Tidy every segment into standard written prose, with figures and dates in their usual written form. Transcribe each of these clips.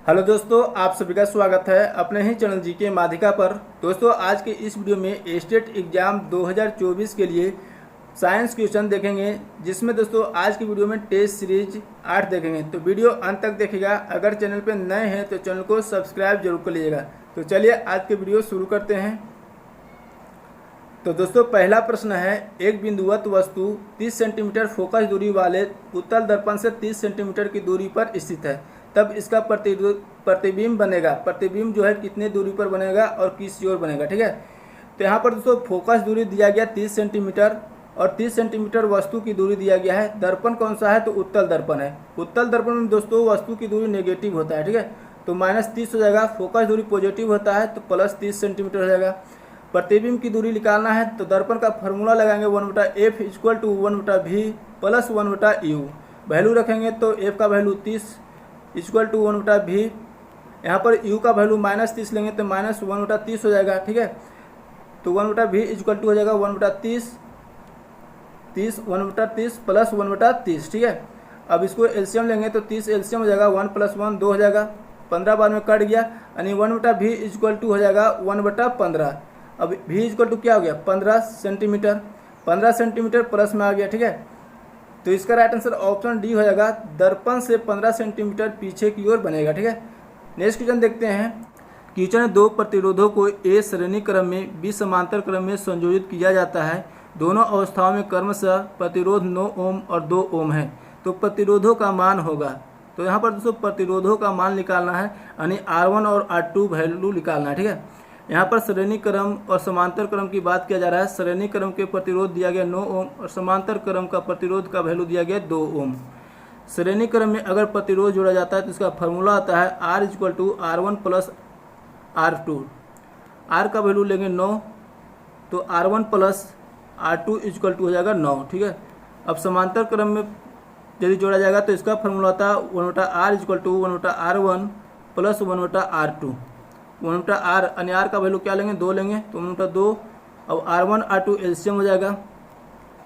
Hello दोस्तों, आप सभी का स्वागत है अपने ही चैनल जी के माध्यिका पर। दोस्तों, आज के इस वीडियो में स्टेट एग्जाम 2024 के लिए साइंस क्वेश्चन देखेंगे, जिसमें दोस्तों आज की वीडियो में टेस्ट सीरीज 8 देखेंगे। तो वीडियो अंत तक देखिएगा। अगर चैनल पर नए हैं तो चैनल को सब्सक्राइब जरूर कर लीजिएगा। तो चलिए आज के वीडियो शुरू करते हैं। तो दोस्तों, पहला प्रश्न है, एक बिंदुवत वस्तु 30 सेंटीमीटर फोकस दूरी वाले उत्तल दर्पण से 30 सेंटीमीटर की दूरी पर स्थित है, तब इसका प्रतिबिंब बनेगा। प्रतिबिंब जो है कितने दूरी पर बनेगा और किस ओर बनेगा, ठीक है। तो यहाँ पर दोस्तों फोकस दूरी दिया गया 30 सेंटीमीटर और 30 सेंटीमीटर वस्तु की दूरी दिया गया है। दर्पण कौन सा है, तो उत्तल दर्पण है। उत्तल दर्पण में दोस्तों वस्तु की दूरी नेगेटिव होता है, ठीक है। तो -30 हो जाएगा। फोकस दूरी पॉजिटिव होता है तो +30 सेंटीमीटर हो जाएगा। प्रतिबिंब की दूरी निकालना है तो दर्पण का फॉर्मूला लगाएंगे 1/f = 1/v + 1/u। वैल्यू रखेंगे तो f का वैल्यू 30 = 1/v। यहाँ पर u का वैल्यू -30 लेंगे तो -1/30 हो जाएगा, ठीक है। तो 1/v = हो जाएगा 1/30 1/30 + 1/30, ठीक है। अब इसको एलसीएम लेंगे तो 30 एलसीएम हो जाएगा, 1 + 1 2 हो जाएगा, 15 बाद में कट गया, यानी 1/v = हो जाएगा 1/15। अब v = क्या हो गया, 15 सेंटीमीटर। 15 सेंटीमीटर प्लस में आ गया, ठीक है। तो इसका राइट आंसर ऑप्शन डी हो जाएगा, दर्पण से 15 सेंटीमीटर पीछे की ओर बनेगा, ठीक है। नेक्स्ट क्वेश्चन देखते हैं। क्वेश्चन, दो प्रतिरोधों को ए श्रेणी क्रम में बी समांतर क्रम में संयोजित किया जाता है। दोनों अवस्थाओं में क्रमशः प्रतिरोध 9 ओम और 2 ओम है, तो प्रतिरोधों का मान होगा। तो यहाँ पर दोस्तों प्रतिरोधों का मान निकालना है, यानी R1 और R2 वैल्यू निकालना है, ठीक है। यहाँ पर श्रेणी क्रम और समांतर क्रम की बात किया जा रहा है। श्रेणी क्रम के प्रतिरोध दिया गया 9 ओम और समांतर क्रम का प्रतिरोध का वैल्यू दिया गया 2 ओम। श्रेणी क्रम में अगर प्रतिरोध जोड़ा जाता है तो इसका फॉर्मूला आता है R = R1 + R2। R का वैल्यू लेंगे 9, तो R1 + R2 = हो जाएगा 9, ठीक है। अब समांतर क्रम में यदि जोड़ा जाएगा तो इसका फॉर्मूला आता है 1/R = 1/R1 + 1/R2। 1/R यानी R का वैल्यू क्या लेंगे, 2 लेंगे, तो 1/2। अब R1 R2 एलसीएम हो जाएगा,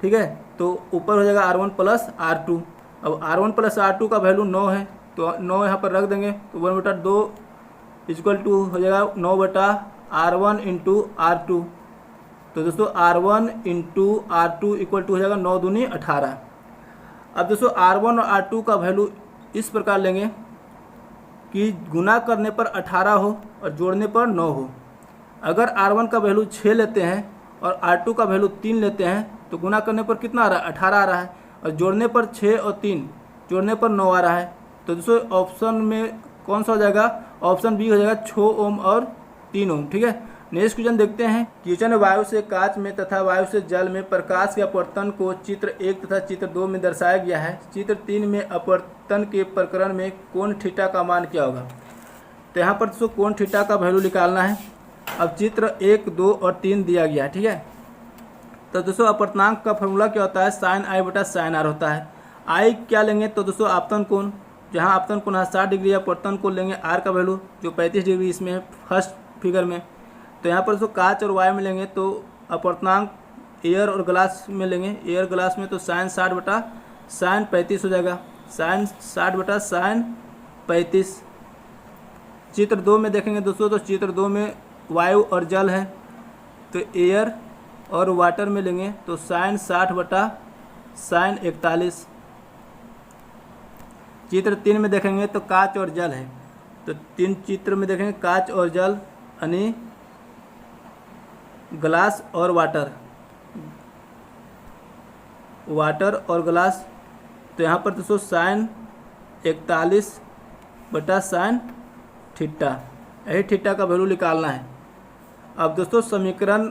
ठीक है। तो ऊपर हो जाएगा R1 + R2। अब R1 + R2 का वैल्यू 9 है, तो 9 यहाँ पर रख देंगे, तो 1/2 = हो जाएगा 9/R1 × R2। तो दोस्तों R1 × R2 = हो जाएगा 9 दूनी 18। अब दोस्तों R1 और R2 का वैल्यू इस प्रकार लेंगे कि गुना करने पर 18 हो और जोड़ने पर 9 हो। अगर R1 का वैल्यू 6 लेते हैं और R2 का वैल्यू 3 लेते हैं तो गुना करने पर कितना आ रहा है, 18 आ रहा है, और जोड़ने पर 6 और 3 जोड़ने पर 9 आ रहा है। तो दोस्तों ऑप्शन में कौन सा हो जाएगा, ऑप्शन बी हो जाएगा 6 ओम और 3 ओम, ठीक है। नेक्स्ट क्वेश्चन देखते हैं। क्वेश्चन, वायु से कांच में तथा वायु से जल में प्रकाश के अपवर्तन को चित्र 1 तथा चित्र 2 में दर्शाया गया है। चित्र 3 में अपवर्तन के प्रकरण में कोण थीटा का मान क्या होगा। तो यहाँ पर दोस्तों कोण थीटा का वैल्यू निकालना है। अब चित्र 1, 2 और 3 दिया गया है, ठीक है। तो दोस्तों अपवर्तनांक का फॉर्मूला क्या होता है, sin I / sin R होता है। I क्या लेंगे, तो दोस्तों आपतन कोण, जहाँ आपतन कोण है 60 डिग्री, अपवर्तन कोण लेंगे R का वैल्यू जो 35 डिग्री इसमें है फर्स्ट फिगर में। तो यहाँ पर दोस्तों कांच और वायु में लेंगे तो अपवर्तनांक एयर और ग्लास में लेंगे। एयर ग्लास में तो sin 60 / sin 35 हो जाएगा, sin 60 / sin 35। चित्र 2 में देखेंगे दोस्तों, तो चित्र 2 में वायु और जल है, तो एयर और वाटर में लेंगे तो sin 60 / sin 41। चित्र 3 में देखेंगे तो कांच और जल है, तो 3 चित्र में देखेंगे कांच और जल यानी ग्लास और वाटर, वाटर और ग्लास। तो यहाँ पर दोस्तों sin 41 / sin थीटा, यही थीटा का वैल्यू निकालना है। अब दोस्तों समीकरण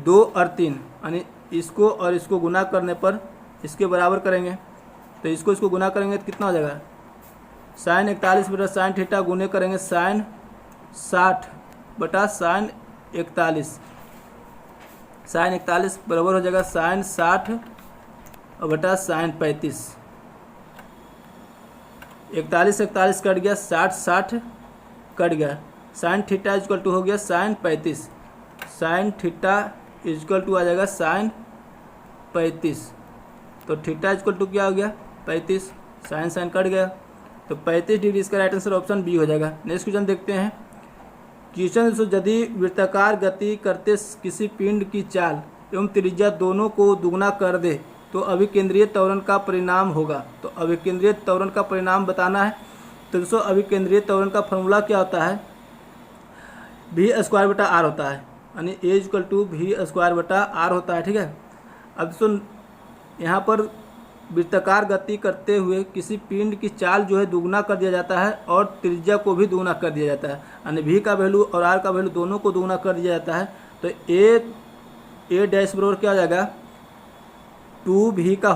2 और 3 यानी इसको और इसको गुना करने पर इसके बराबर करेंगे, तो इसको गुना करेंगे तो कितना हो जाएगा, sin 41 / sin थीटा गुने करेंगे sin 60 / sin 41। sin 41 बराबर हो जाएगा sin 60 / sin 35। 41 कट गया, 60 कट गया, sin थीटा = हो गया sin 35। sin थीटा = आ जाएगा sin 35। तो थीटा = क्या हो गया, 35। sin कट गया, तो 35 डिग्री इसका राइट आंसर ऑप्शन बी हो जाएगा। नेक्स्ट क्वेश्चन देखते हैं। क्वेश्चन दोस्तों, यदि वृत्ताकार गति करते किसी पिंड की चाल एवं त्रिज्या दोनों को दुगना कर दे तो अभिकेंद्रीय त्वरण का परिणाम होगा। तो अभिकेंद्रीय त्वरण का परिणाम बताना है। तो दोस्तों अभिकेंद्रीय त्वरण का फॉर्मूला क्या होता है, v² होता है, यानी a=v² होता है। ठीक है। अब दोस्तों यहाँ पर वृत्ताकार गति करते हुए किसी पिंड की चाल जो है दुगना कर दिया जाता है और त्रिज्या को भी दुगना कर दिया जाता है, यानी v का वैल्यू और r का वैल्यू दोनों को दुगना कर दिया जाता है। तो a डैश बराबर क्या हो जाएगा, 2v का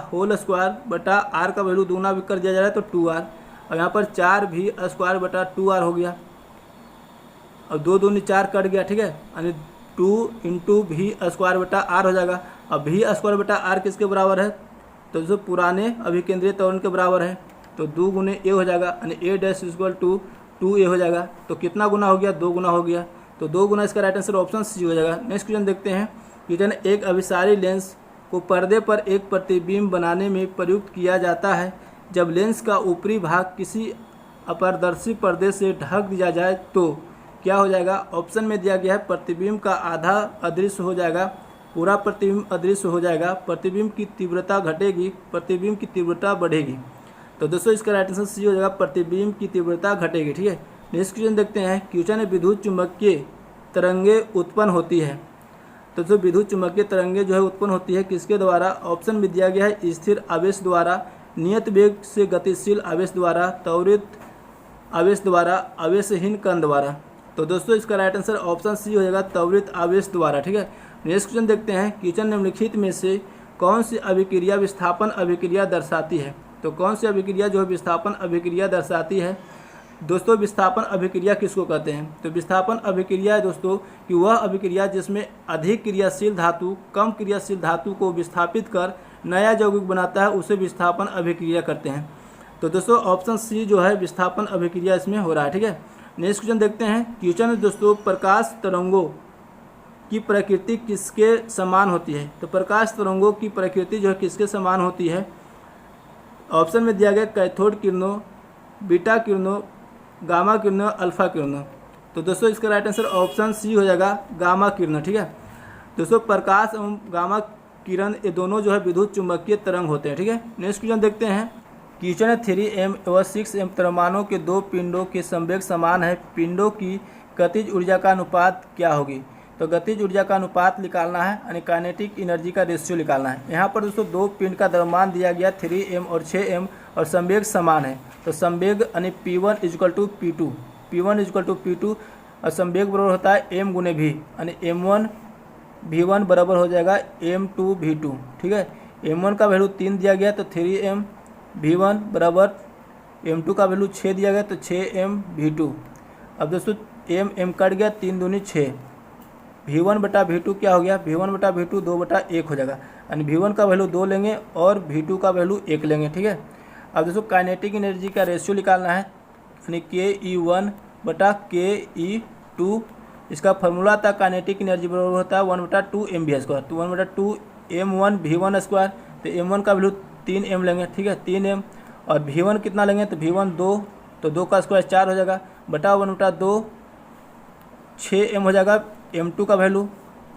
होल स्क्वायर बटा r का वैल्यू दुगना भी कर दिया जा रहा है तो 2r। और यहाँ पर 4v² बटा 2r हो गया। अब 2 दूनी 4 कट गया। ठीक है, यानी 2 इंटू v² बटा r हो जाएगा। अब v² बटा r किसके बराबर है, तो जो पुराने अभिकेंद्रीय त्वरण के बराबर है। तो 2 गुने a हो जाएगा, यानी a dash equal to 2a हो जाएगा। तो कितना गुना हो गया, 2 गुना हो गया। तो 2 गुना इसका राइट आंसर ऑप्शन सी हो जाएगा। नेक्स्ट क्वेश्चन देखते हैं। क्वेश्चन, एक अभिसारी लेंस को पर्दे पर एक प्रतिबिंब बनाने में प्रयुक्त किया जाता है। जब लेंस का ऊपरी भाग किसी अपारदर्शी पर्दे से ढक दिया जाए तो क्या हो जाएगा। ऑप्शन में दिया गया है प्रतिबिंब का आधा अदृश्य हो जाएगा, पूरा प्रतिबिंब अदृश्य हो जाएगा, प्रतिबिंब की तीव्रता घटेगी, प्रतिबिंब की तीव्रता बढ़ेगी। तो दोस्तों इसका राइट आंसर सी हो जाएगा, प्रतिबिंब की तीव्रता घटेगी। ठीक है। नेक्स्ट क्वेश्चन देखते हैं। क्वेश्चन है, विद्युत चुम्बकीय तरंगे उत्पन्न होती है। तो जो विद्युत चुम्बकीय तरंगे जो है उत्पन्न होती है किसके द्वारा। ऑप्शन में दिया गया है स्थिर आवेश द्वारा, नियत वेग से गतिशील आवेश द्वारा, त्वरित आवेश द्वारा, आवेशहीन कण द्वारा। तो दोस्तों इसका राइट आंसर ऑप्शन सी हो जाएगा, त्वरित आवेश द्वारा। ठीक है। नेक्स्ट क्वेश्चन देखते हैं। क्वेश्चन, निम्नलिखित में से कौन सी अभिक्रिया विस्थापन अभिक्रिया दर्शाती है। तो कौन सी अभिक्रिया जो है विस्थापन अभिक्रिया दर्शाती है। दोस्तों विस्थापन अभिक्रिया किसको कहते हैं, तो विस्थापन अभिक्रिया दोस्तों कि वह अभिक्रिया जिसमें अधिक क्रियाशील धातु कम क्रियाशील धातु को विस्थापित कर नया यौगिक बनाता है उसे विस्थापन अभिक्रिया करते हैं। तो दोस्तों ऑप्शन सी जो है विस्थापन अभिक्रिया इसमें हो रहा है। ठीक है। नेक्स्ट क्वेश्चन देखते हैं। क्वेश्चन है दोस्तों, प्रकाश तरंगों की प्रकृति किसके समान होती है। तो प्रकाश तरंगों की प्रकृति जो है किसके समान होती है। ऑप्शन में दिया गया कैथोड किरणों, बीटा किरणों, गामा किरणों, अल्फा किरणों। तो दोस्तों इसका राइट आंसर ऑप्शन सी हो जाएगा, गामा किरण। ठीक है। दोस्तों प्रकाश एवं गामा किरण ये दोनों जो है विद्युत चुम्बकीय तरंग होते हैं। ठीक है। नेक्स्ट क्वेश्चन देखते हैं। क्वेश्चन है, 3m व 6m द्रव्यमानों के दो पिंडों के संवेग समान है, पिंडों की गतिज ऊर्जा का अनुपात क्या होगी। तो गतिज ऊर्जा का अनुपात निकालना है, यानी काइनेटिक एनर्जी का रेशियो निकालना है। यहाँ पर दोस्तों दो पिंड का द्रव्यमान दिया गया 3m और 6m और संवेग समान है। तो संवेग यानी P1 = P2, P1 = P2 और संवेग बराबर होता है m गुने v, यानी m1 v1 बराबर हो जाएगा m2 v2। ठीक है। m1 का वैल्यू 3 दिया गया तो 3m v1 बराबर m2 का वैल्यू 6 दिया गया तो 6m v2। अब दोस्तों m कट गया, 3 दूनी 6, v1 बटा v2 क्या हो गया, v1 बटा v2 2/1 हो जाएगा, यानी v1 का वैल्यू 2 लेंगे और v2 का वैल्यू 1 लेंगे। ठीक है। अब दोस्तों काइनेटिक एनर्जी का रेशियो निकालना है, यानी ke1 बटा ke2। इसका फॉर्मूला था काइनेटिक एनर्जी बराबर होता है 1/2 mv²। तो 1/2 m1 v1², तो m1 का वैल्यू 3m लेंगे। ठीक है, 3m और v1 कितना लेंगे, तो v1 2, तो 2 का स्क्वायर 4 हो जाएगा, बटा 1/2 6m हो जाएगा m2 का वैल्यू,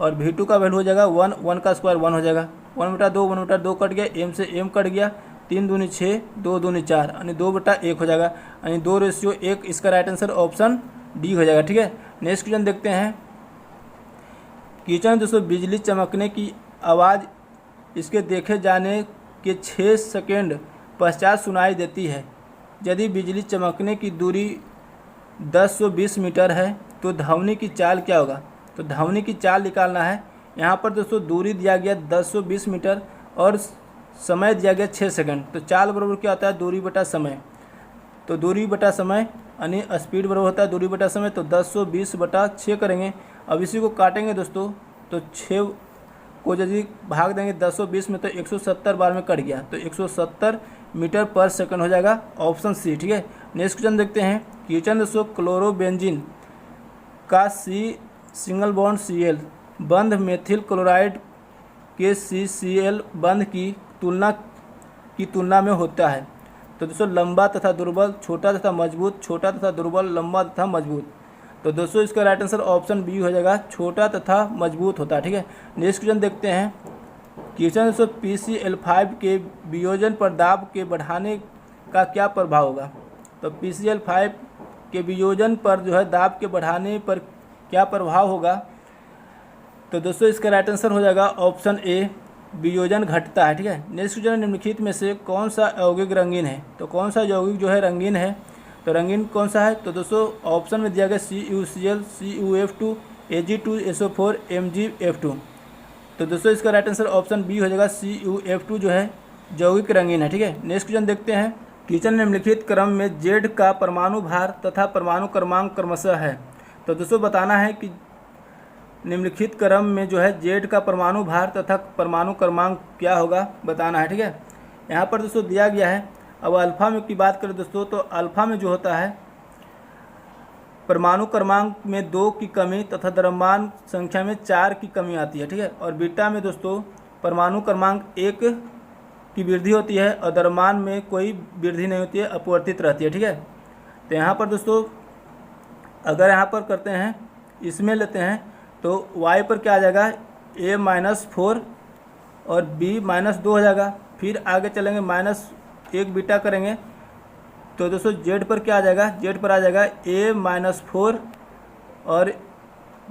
और v2 का वैल्यू हो जाएगा 1 का स्क्वायर 1 हो जाएगा, 1/2 कट गया, m से m कट गया, 3 दूनी 6, 2 दूनी 4, यानी 2/1 हो जाएगा, यानी 2:1। इसका राइट आंसर ऑप्शन डी हो जाएगा। ठीक है। नेक्स्ट क्वेश्चन देखते हैं। क्वेश्चन दोस्तों, बिजली चमकने की आवाज़ इसके देखे जाने के 6 सेकेंड पश्चात सुनाई देती है। यदि बिजली चमकने की दूरी 1020 मीटर है तो ध्वनि की चाल क्या होगा। तो ध्वनि की चाल निकालना है। यहाँ पर दोस्तों दूरी दिया गया 1020 मीटर और समय दिया गया 6 सेकंड। तो चाल बराबर क्या होता है, दूरी बटा समय। तो दूरी बटा समय यानी स्पीड बराबर होता है दूरी बटा समय, तो 1020/6 करेंगे। अब इसी को काटेंगे दोस्तों, तो 6 को यदि भाग देंगे 1020 में तो 170 बार में कट गया, तो 170 मीटर पर सेकंड हो जाएगा, ऑप्शन सी। ठीक है। नेक्स्ट क्वेश्चन देखते हैं। क्वेश्चन दोस्तों, क्लोरोबेंजीन का सिंगल बॉन्ड Cl बंध मेथिल क्लोराइड के CCl बंध की तुलना में होता है। तो दोस्तों लंबा तथा दुर्बल, छोटा तथा मजबूत, छोटा तथा दुर्बल, लंबा तथा मजबूत। तो दोस्तों इसका राइट आंसर ऑप्शन बी हो जाएगा, छोटा तथा मजबूत होता है। ठीक है, नेक्स्ट क्वेश्चन देखते हैं। क्वेश्चन दोस्तों PCl5 के वियोजन पर दाब के बढ़ाने का क्या प्रभाव होगा। तो PCl5 के वियोजन पर जो है दाब के बढ़ाने पर क्या प्रभाव होगा। तो दोस्तों इसका राइट आंसर हो जाएगा ऑप्शन ए, वियोजन घटता है। ठीक है, नेक्स्ट क्वेश्चन निम्नलिखित में से कौन सा यौगिक रंगीन है। तो कौन सा यौगिक जो है रंगीन है, तो रंगीन कौन सा है। तो दोस्तों ऑप्शन में दिया गया CuCl, CuF2, Ag2SO4, MgF2। तो दोस्तों इसका राइट आंसर ऑप्शन बी हो जाएगा, CuF2 जो है यौगिक रंगीन है। ठीक है, नेक्स्ट क्वेश्चन देखते हैं। क्वेश्चन निम्नलिखित क्रम में Z का परमाणु भार तथा परमाणु क्रमांक क्रमशः है। तो दोस्तों बताना है कि निम्नलिखित क्रम में जो है Z का परमाणु भार तथा परमाणु क्रमांक क्या होगा, बताना है। ठीक है, यहाँ पर दोस्तों दिया गया है। अब अल्फ़ा में की बात करें दोस्तों, तो अल्फ़ा में जो होता है परमाणु क्रमांक में 2 की कमी तथा द्रव्यमान संख्या में 4 की कमी आती है। ठीक है, और बीटा में दोस्तों परमाणु क्रमांक 1 की वृद्धि होती है और द्रव्यमान में कोई वृद्धि नहीं होती है, अपवर्तित रहती है। ठीक है, तो यहाँ पर दोस्तों अगर यहाँ पर करते हैं, इसमें लेते हैं तो y पर क्या आ जाएगा, A-4 और B-2 हो जाएगा। फिर आगे चलेंगे -1 बीटा करेंगे तो दोस्तों Z पर क्या आ जाएगा, Z पर आ जाएगा A-4 और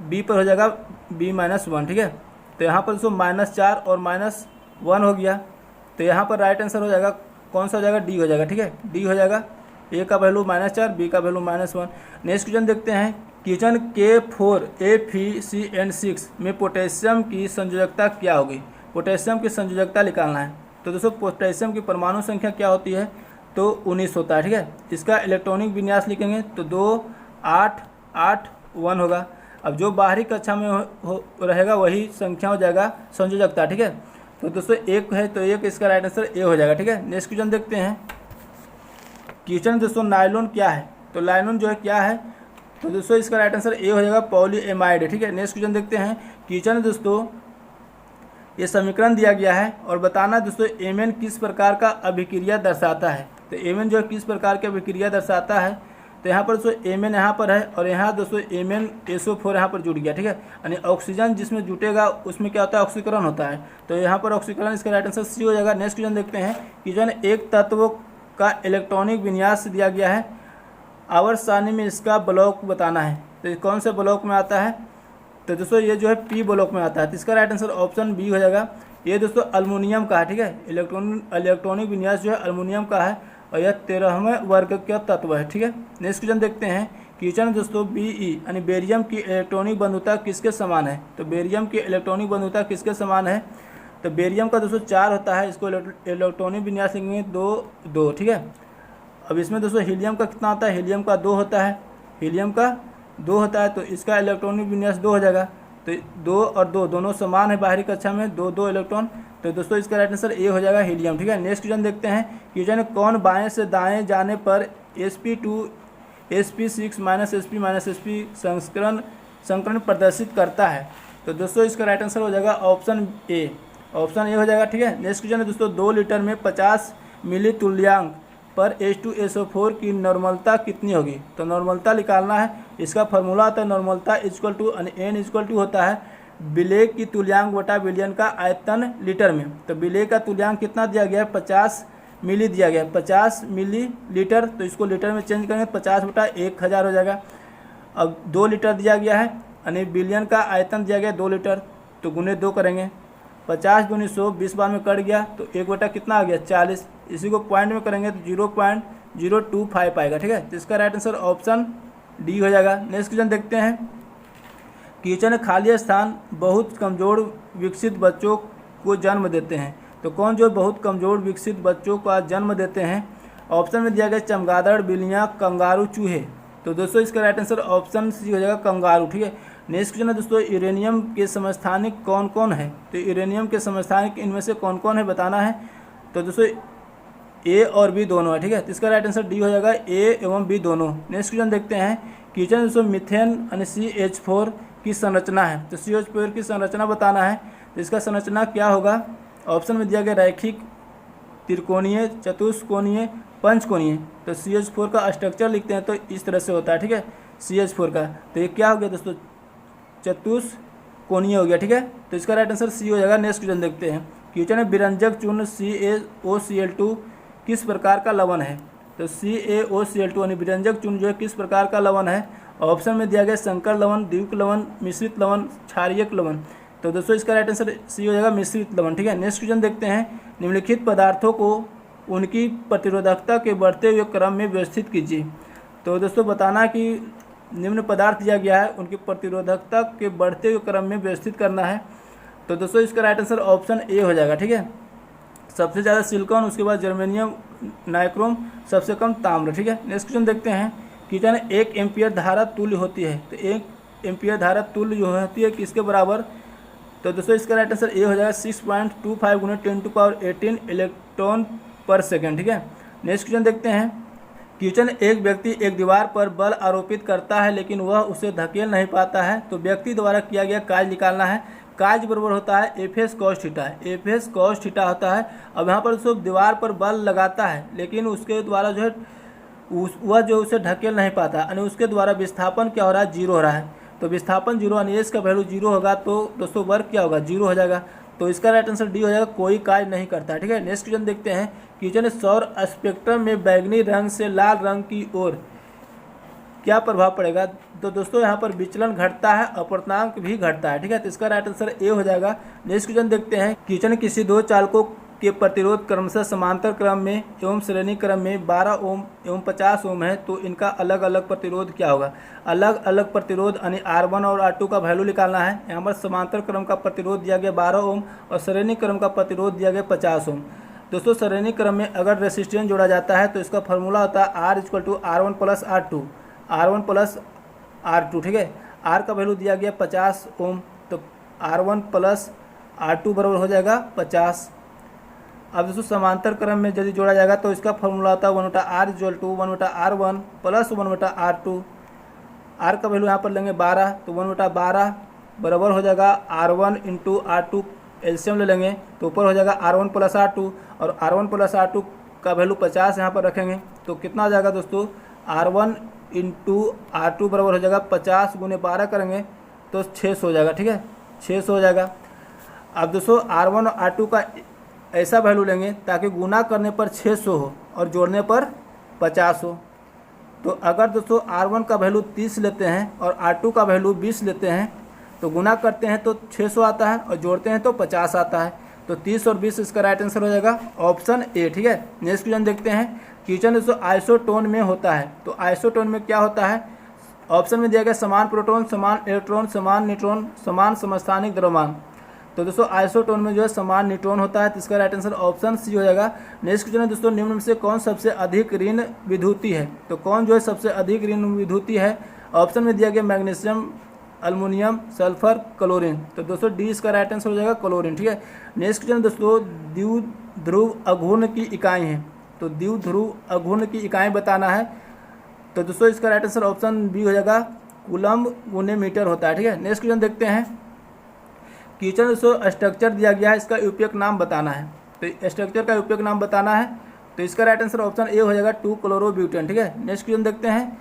B पर हो जाएगा B-1। ठीक है, तो यहाँ पर दोस्तों -4 और -1 हो गया। तो यहाँ पर राइट आंसर हो जाएगा, कौन सा हो जाएगा, डी हो जाएगा। ठीक है, डी हो जाएगा। ए का वैल्यू -4, बी का वैल्यू -1। नेक्स्ट क्वेश्चन देखते हैं। क्वेश्चन K4FeCN6 में पोटेशियम की संयोजकता क्या होगी। पोटेशियम की संयोजकता निकालना है। तो दोस्तों पोटेशियम की परमाणु संख्या क्या होती है, तो 19 होता है। ठीक है, इसका इलेक्ट्रॉनिक विन्यास लिखेंगे तो 2 8 8 1 होगा। अब जो बाहरी कक्षा में रहेगा वही संख्या हो जाएगा संयोजकता। ठीक है, तो दोस्तों 1 है तो 1, इसका राइट आंसर ए हो जाएगा। ठीक है, नेक्स्ट क्वेश्चन देखते हैं। क्वेश्चन दोस्तों नायलॉन क्या है। तो नायलॉन जो है क्या है, तो दोस्तों इसका राइट आंसर ए हो जाएगा, पॉलीएमाइड। ठीक है, नेक्स्ट क्वेश्चन देखते हैं। क्वेश्चन दोस्तों ये समीकरण दिया गया है और बताना दोस्तों Mn किस प्रकार का अभिक्रिया दर्शाता है। तो Mn जो है किस प्रकार की अभिक्रिया दर्शाता है। तो यहाँ पर दोस्तों Mn यहाँ पर है और यहाँ दोस्तों MnSO4 यहाँ पर जुड़ गया। ठीक है, यानी ऑक्सीजन जिसमें जुटेगा उसमें क्या होता है, ऑक्सीकरण होता है। तो यहाँ पर ऑक्सीकरण, इसका राइट आंसर सी हो जाएगा। नेक्स्ट क्वेश्चन देखते हैं। क्वेश्चन एक तत्व का इलेक्ट्रॉनिक विन्यास दिया गया है, आवर्त सारणी में इसका ब्लॉक बताना है। तो कौन से ब्लॉक में आता है, तो दोस्तों ये जो है पी ब्लॉक में आता है। तो इसका राइट आंसर ऑप्शन बी हो जाएगा। ये दोस्तों अल्युमिनियम का है। ठीक है, इलेक्ट्रॉनिक विन्यास जो है अल्युमिनियम का है और यह 13वें वर्ग का तत्व है। ठीक है, नेक्स्ट क्वेश्चन देखते हैं। क्वेश्चन दोस्तों BE यानी बेरियम की इलेक्ट्रॉनिक बंधुता किसके समान है। तो बेरियम की इलेक्ट्रॉनिक बंधुता किसके समान है, तो बेरियम का दोस्तों 4 होता है। इसको इलेक्ट्रॉनिक विन्यास लिखेंगे 2 ठीक है। अब इसमें दोस्तों हीलियम का कितना होता है, हीलियम का 2 होता है, हीलियम का 2 होता है। तो इसका इलेक्ट्रॉनिक विन्यास 2 हो जाएगा। तो 2 और 2 दोनों समान है बाहरी कक्षा में, 2 इलेक्ट्रॉन। तो दोस्तों इसका राइट आंसर ए हो जाएगा, हीलियम। ठीक है, नेक्स्ट क्वेश्चन देखते हैं। क्वेश्चन कौन बाएं से दाएं जाने पर sp2 sp6 sp संकरण प्रदर्शित करता है। तो दोस्तों इसका राइट आंसर हो जाएगा ऑप्शन ए हो जाएगा। ठीक है, नेक्स्ट क्वेश्चन है दोस्तों 2 लीटर में 50 मिली तुल्यांक पर H2SO4 की नॉर्मलता कितनी होगी। तो नॉर्मलता निकालना है। इसका फार्मूला होता है नॉर्मलता N होता है विलेय की तुल्यांक बटा विलयन का आयतन लीटर में। तो विलेय का तुल्यांक कितना दिया गया है, 50 मिली दिया गया है, 50 मिली लीटर। तो इसको लीटर में चेंज करेंगे 50 बटा 1000 हो जाएगा। अब 2 लीटर दिया गया है यानी बिलियन का आयतन दिया गया 2 लीटर, तो गुने 2 करेंगे। 50 दूनी 100, 20 बार में कट गया तो 1 बटा कितना आ गया 40। इसी को पॉइंट में करेंगे तो 0.025 आएगा। ठीक है, तो इसका राइट आंसर ऑप्शन डी हो जाएगा। नेक्स्ट क्वेश्चन देखते हैं। क्वेश्चन खाली स्थान बहुत कमज़ोर विकसित बच्चों को जन्म देते हैं। तो कौन जो बहुत कमज़ोर विकसित बच्चों का जन्म देते हैं। ऑप्शन में दिया गया चमगादड़, बिल्लियाँ, कंगारू, चूहे। तो दोस्तों इसका राइट आंसर ऑप्शन सी हो जाएगा, कंगारू। ठीक है, नेक्स्ट क्वेश्चन है दोस्तों यूरेनियम के समस्थानिक कौन कौन है। तो यूरेनियम के समस्थानिक इनमें से कौन कौन है बताना है। तो दोस्तों ए और बी दोनों है। ठीक है, तो इसका राइट आंसर डी हो जाएगा, ए एवं बी दोनों। नेक्स्ट क्वेश्चन देखते हैं। क्वेश्चन दोस्तों मीथेन यानी CH4 की संरचना है। तो CH4 की संरचना बताना है। तो इसका संरचना क्या होगा। ऑप्शन में दिया गया रैखिक, त्रिकोणीय, चतुष्कोणीय, पंचकोणीय। तो CH4 का स्ट्रक्चर लिखते हैं तो इस तरह से होता है, ठीक है, CH4 का। तो ये क्या हो गया दोस्तों, चतुष्कोणीय हो गया, ठीक है। तो इसका राइट आंसर सी हो जाएगा। नेक्स्ट क्वेश्चन देखते हैं। क्वेश्चन है विरंजक चूर्ण CaOCl2 किस प्रकार का लवण है। तो CaOCl2 यानी विरंजक चूर्ण जो है किस प्रकार का लवण है। ऑप्शन में दिया गया संकर लवण, द्वीप लवण, मिश्रित लवण, क्षारीयक लवण। तो दोस्तों इसका राइट आंसर सी हो जाएगा मिश्रित लवण, ठीक है। नेक्स्ट क्वेश्चन देखते हैं। निम्नलिखित पदार्थों को उनकी प्रतिरोधकता के बढ़ते हुए क्रम में व्यवस्थित कीजिए। तो दोस्तों बताना कि निम्न पदार्थ दिया गया है, उनकी प्रतिरोधकता के बढ़ते हुए क्रम में व्यवस्थित करना है। तो दोस्तों इसका राइट आंसर ऑप्शन ए हो जाएगा, ठीक है। सबसे ज़्यादा सिलिकॉन, उसके बाद जर्मेनियम, नाइक्रोम, सबसे कम ताम्र, ठीक है। नेक्स्ट क्वेश्चन देखते हैं। क्वेश्चन 1 एम्पियर धारा तुल्य होती है। तो 1 एम्पियर धारा तुल्य जो होती है किसके बराबर। तो दोस्तों इसका राइट आंसर ए हो जाएगा 6.25 × 10⁻18 इलेक्ट्रॉन पर सेकेंड, ठीक है। नेक्स्ट क्वेश्चन देखते हैं। क्वेश्चन एक व्यक्ति एक दीवार पर बल आरोपित करता है लेकिन वह उसे धकेल नहीं पाता है, तो व्यक्ति द्वारा किया गया कार्य निकालना है। कार्य बराबर होता है Fs cos theta, Fs cos theta होता है। अब यहाँ पर दोस्तों दीवार पर बल लगाता है लेकिन उसके द्वारा जो है वह जो उसे ढकेल नहीं पाता, यानी उसके द्वारा विस्थापन क्या हो रहा है, 0 हो रहा है। तो विस्थापन 0 यानी एस का वैल्यू 0 होगा, तो दोस्तों वर्क क्या होगा, 0 हो जाएगा। तो इसका राइट आंसर डी हो जाएगा, कोई कार्य नहीं करता, ठीक है। नेक्स्ट क्वेश्चन देखते हैं। क्वेश्चन सौर स्पेक्ट्रम में बैगनी रंग से लाल रंग की ओर क्या प्रभाव पड़ेगा। तो दोस्तों यहाँ पर विचलन घटता है, अपूर्णांक भी घटता है, ठीक है। तो इसका राइट आंसर ए हो जाएगा। नेक्स्ट क्वेश्चन देखते हैं। क्वेश्चन किसी दो चालकों के प्रतिरोध क्रमशः समांतर क्रम में एवं श्रेणी क्रम में 12 ओम एवं 50 ओम है, तो इनका अलग अलग प्रतिरोध क्या होगा। अलग अलग प्रतिरोध यानी R1 और R2 का वैल्यू निकालना है। यहाँ पर समांतर क्रम का प्रतिरोध दिया गया 12 ओम और श्रेणी क्रम का प्रतिरोध दिया गया 50 ओम। दोस्तों श्रेणी क्रम में अगर रेसिस्टेंस जोड़ा जाता है तो इसका फॉर्मूला होता है R = R1 + R2, R1 + R2, ठीक है। R का वैल्यू दिया गया 50 ओम, तो R1 + R2 बराबर हो जाएगा 50। अब दोस्तों समांतर क्रम में यदि जोड़ा जाएगा तो इसका फॉर्मूला होता है 1/R = 1/R1 + 1/R2। R का वैल्यू यहाँ पर लेंगे 12, तो 1/12 बराबर हो जाएगा R1 × R2। एलसीएम ले लेंगे तो ऊपर हो जाएगा R1 + R2 और R1 + R2 का वैल्यू 50 यहाँ पर रखेंगे तो कितना आ जाएगा दोस्तों, R1 × R2 बराबर हो जाएगा 50 × 12 करेंगे तो 600 हो जाएगा, ठीक है, 600 हो जाएगा। अब दोस्तों R1 और R2 का ऐसा वैल्यू लेंगे ताकि गुना करने पर 600 हो और जोड़ने पर 50 हो। तो अगर दोस्तों R1 का वैल्यू 30 लेते हैं और R2 का वैल्यू 20 लेते हैं तो गुना करते हैं तो 600 आता है और जोड़ते हैं तो 50 आता है। तो 30 और 20 इसका राइट आंसर हो जाएगा ऑप्शन ए, ठीक है। नेक्स्ट क्वेश्चन देखते हैं। क्वेश्चन दोस्तों आइसोटोन में होता है। तो आइसोटोन में क्या होता है, ऑप्शन में दिया गया समान प्रोटॉन, समान इलेक्ट्रॉन, समान न्यूट्रॉन, समान समस्थानिक द्रव्यमान। तो दोस्तों आइसोटोन में जो है समान न्यूट्रॉन होता है, तो इसका राइट आंसर ऑप्शन सी हो जाएगा। नेक्स्ट क्वेश्चन है दोस्तों, निम्न में से कौन सबसे अधिक ऋण विद्युतीय है। तो कौन जो है सबसे अधिक ऋण विद्युतीय है, ऑप्शन में दिया गया मैग्नीशियम, एल्युमिनियम, सल्फर, क्लोरीन। तो दोस्तों डी इसका राइट आंसर हो जाएगा क्लोरीन, ठीक है। नेक्स्ट क्वेश्चन दोस्तों, द्विध्रुव अघूर्ण की इकाई है। तो द्विध्रुव अघूर्ण की इकाई बताना है। तो दोस्तों इसका राइट आंसर ऑप्शन बी हो जाएगा, कूलम्ब × मीटर होता है, ठीक है। नेक्स्ट क्वेश्चन देखते हैं। क्वेश्चन दोस्तों स्ट्रक्चर दिया गया है, इसका उपयोग नाम बताना है। तो स्ट्रक्चर का उपयोग नाम बताना है, तो इसका राइट आंसर ऑप्शन ए हो जाएगा 2-क्लोरोब्यूटेन, ठीक है। नेक्स्ट क्वेश्चन देखते हैं।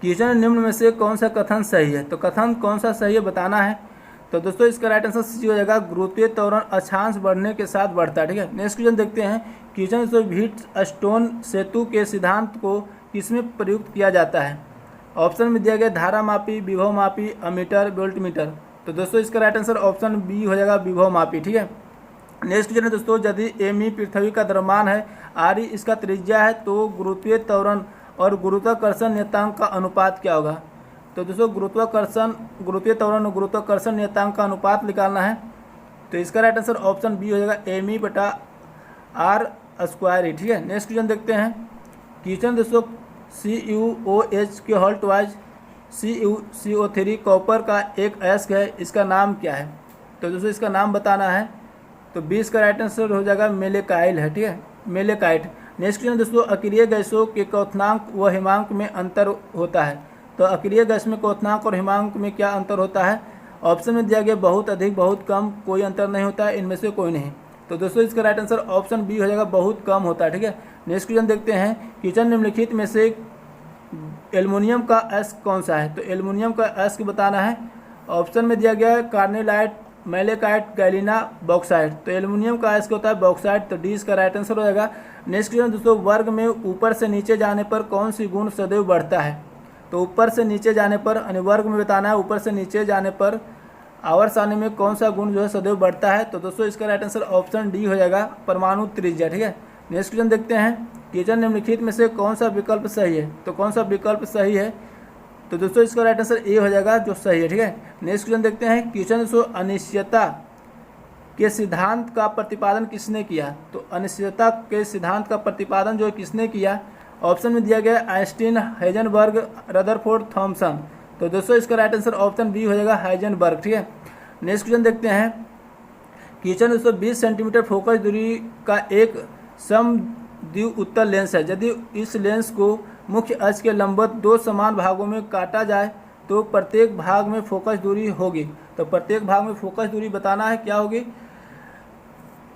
क्वेश्चन निम्न में से कौन सा कथन सही है। तो कथन कौन सा सही है बताना है। तो दोस्तों इसका राइट आंसर सी हो जाएगा, गुरुत्वीय त्वरण अक्षांश बढ़ने के साथ बढ़ता है, ठीक है। नेक्स्ट क्वेश्चन देखते हैं। क्वेश्चन दोस्तों व्हीटस्टोन सेतु के सिद्धांत को किसमें प्रयुक्त किया जाता है। ऑप्शन में दिया गया धारा मापी, विभव मापी, अमीटर, वोल्टमीटर। तो दोस्तों इसका राइट आंसर ऑप्शन बी हो जाएगा, विभव मापी, ठीक है। नेक्स्ट क्वेश्चन है दोस्तों, यदि एमी पृथ्वी का द्रव्यमान है, आर इसका त्रिज्या है, तो गुरुत्वीय त्वरण और गुरुत्वाकर्षण नियतांक का अनुपात क्या होगा। तो दोस्तों गुरुत्वीय त्वरण और गुरुत्वाकर्षण नियतांक का अनुपात निकालना है। तो इसका राइट आंसर ऑप्शन बी हो जाएगा, me/r², ठीक है। नेक्स्ट क्वेश्चन देखते हैं। क्वेश्चन दोस्तों CuOH के हॉल्ट वाइज CuCO3 कॉपर का एक अयस्क है, इसका नाम क्या है। तो दोस्तों इसका नाम बताना है। तो 20 का राइट आंसर हो जाएगा मेलेकाइल है, ठीक है, मेलेकाइट। नेक्स्ट क्वेश्चन दोस्तों, अक्रिय गैसों के क्वथनांक व हिमांक में अंतर होता है। तो अक्रिय गैस में क्वथनांक और हिमांक में क्या अंतर होता है। ऑप्शन में दिया गया बहुत अधिक, बहुत कम, कोई अंतर नहीं होता है, इनमें से कोई नहीं। तो दोस्तों इसका राइट आंसर ऑप्शन बी हो जाएगा, बहुत कम होता है, ठीक है। नेक्स्ट क्वेश्चन देखते हैं, किचन निम्नलिखित में से एल्युमिनियम का एस कौन सा है? तो एल्युमिनियम का एस की बताना है। ऑप्शन में दिया गया है कार्नेलाइट, मैलेकाइट, गैलिना, बॉक्साइट। तो एल्युमिनियम का एस होता है बॉक्साइट, तो डी इसका राइट आंसर हो जाएगा। नेक्स्ट क्वेश्चन दोस्तों, वर्ग में ऊपर से नीचे जाने पर कौन सी गुण सदैव बढ़ता है? तो ऊपर से नीचे जाने पर, यानी वर्ग में बताना है ऊपर से नीचे जाने पर आवर्त सारणी में कौन सा गुण जो है सदैव बढ़ता है? तो दोस्तों इसका राइट आंसर ऑप्शन डी हो जाएगा, परमाणु त्रिज्या। ठीक है, नेक्स्ट क्वेश्चन देखते हैं, किचन निम्नलिखित में से कौन सा विकल्प सही है? तो कौन सा विकल्प सही है? तो दोस्तों इसका राइट आंसर ए हो जाएगा, जो सही है। ठीक है, नेक्स्ट क्वेश्चन देखते हैं, किचन दोस्तों अनिश्चितता के सिद्धांत का प्रतिपादन किसने किया? तो अनिश्चितता के सिद्धांत का प्रतिपादन जो है किसने किया? ऑप्शन में दिया गया आइंस्टीन, हाइजेनबर्ग, रदरफोर्ड, थॉमसन। तो दोस्तों इसका राइट आंसर ऑप्शन बी हो जाएगा, हाइजेनबर्ग। ठीक है, नेक्स्ट क्वेश्चन देखते हैं, किचन दोस्तों 20 सेंटीमीटर फोकस दूरी का एक समद्वितीय उत्तल लेंस है। यदि इस लेंस को मुख्य अक्ष के लंबवत दो समान भागों में काटा जाए तो प्रत्येक भाग में फोकस दूरी होगी। तो प्रत्येक भाग में फोकस दूरी बताना है, क्या होगी?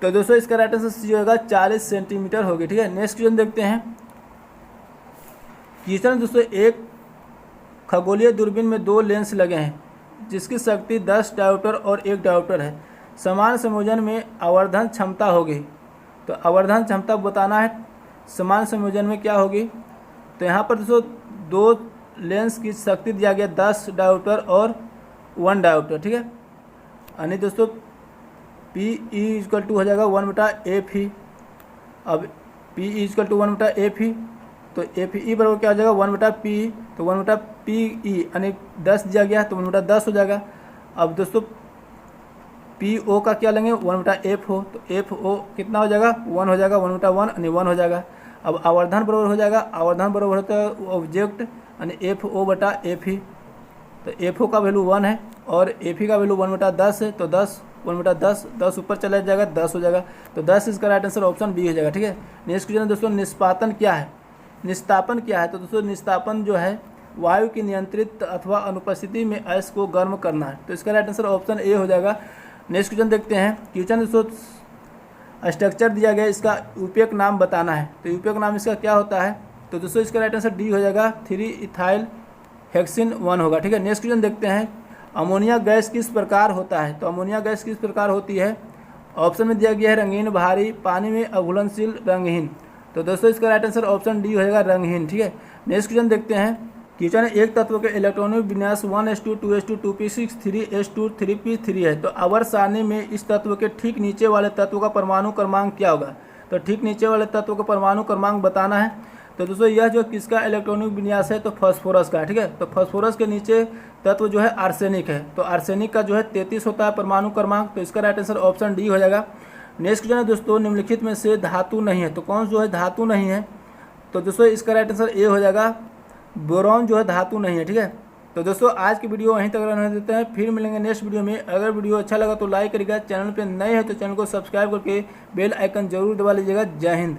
तो दोस्तों इसका राइट आंसर सी होगा, 40 सेंटीमीटर होगी। ठीक है, नेक्स्ट क्वेश्चन देखते हैं, किचन दोस्तों एक खगोलीय दूरबीन में दो लेंस लगे हैं जिसकी शक्ति 10 डायोप्टर और 1 डायोप्टर है। समान संयोजन में आवर्धन क्षमता होगी। तो आवर्धन क्षमता बताना है, समान संयोजन में क्या होगी? तो यहाँ पर दोस्तों दो लेंस की शक्ति दिया गया 10 डायोप्टर और 1 डायोप्टर। ठीक है, यानी दोस्तों पी ई इक्वल टू हो जाएगा 1/f। अब P E equal to 1/f, तो एफ ई बराबर क्या हो जाएगा 1/p। तो 1/pe यानी 10 दिया गया तो 1/10 हो जाएगा। अब दोस्तों पी ओ का क्या लेंगे 1/f हो, तो एफ ओ कितना हो जाएगा 1 हो जाएगा, 1/1 यानी 1 हो जाएगा। अब आवर्धन बराबर हो जाएगा, आवर्धन बराबर होता है ऑब्जेक्ट यानी एफ ओ बटा एफ ई। तो एफ ओ का वैल्यू 1 है और एफ ई का वैल्यू 1/10 है, तो 10 1/10, 10 ऊपर चला जाएगा 10 हो जाएगा। तो 10 इसका राइट आंसर ऑप्शन बी हो जाएगा। ठीक है, नेक्स्ट क्वेश्चन दोस्तों, निष्पातन क्या है? निस्तापन क्या है? तो दोस्तों निस्तापन जो है वायु की नियंत्रित अथवा अनुपस्थिति में अयस्क को गर्म करना है। तो इसका राइट आंसर ऑप्शन ए हो जाएगा। नेक्स्ट क्वेश्चन देखते हैं, किचन दोस्तों स्ट्रक्चर दिया गया, इसका उपयोग नाम बताना है। तो उपयोग नाम इसका क्या होता है? तो दोस्तों इसका राइट आंसर डी हो जाएगा, 3 इथाइल हेक्सिन 1 होगा। ठीक है, नेक्स्ट क्वेश्चन देखते हैं, अमोनिया गैस किस प्रकार होता है? तो अमोनिया गैस किस प्रकार होती है? ऑप्शन में दिया गया है रंगीन, भारी, पानी में अघुलनशील, रंगहीन। तो दोस्तों इसका राइट आंसर ऑप्शन डी हो जाएगा, रंगहीन। ठीक है, नेक्स्ट क्वेश्चन देखते हैं, किचन एक तत्व के इलेक्ट्रॉनिक विन्यास 1s2 2s2 2p6 3s2 3p3 है। तो आवर्त सारणी में इस तत्व के ठीक नीचे वाले तत्व का परमाणु क्रमांक क्या होगा? तो ठीक नीचे वाले तत्व का परमाणु क्रमांक बताना है। तो दोस्तों यह जो किसका इलेक्ट्रॉनिक विन्यास है? तो फास्फोरस का। ठीक है, तो फास्फोरस के नीचे तत्व जो है आर्सेनिक है। तो आर्सेनिक का जो है 33 होता है परमाणु क्रमांक। तो इसका राइट आंसर ऑप्शन डी हो जाएगा। नेक्स्ट क्वेश्चन है दोस्तों, निम्नलिखित में से धातु नहीं है। तो कौन जो है धातु नहीं है? तो दोस्तों इसका राइट आंसर ए हो जाएगा, बोरॉन जो है धातु नहीं है। ठीक है, तो दोस्तों आज की वीडियो वहीं तक रहने देते हैं, फिर मिलेंगे नेक्स्ट वीडियो में। अगर वीडियो अच्छा लगा तो लाइक करिएगा, चैनल पे नए हैं तो चैनल को सब्सक्राइब करके बेल आइकन जरूर दबा लीजिएगा। जय हिंद।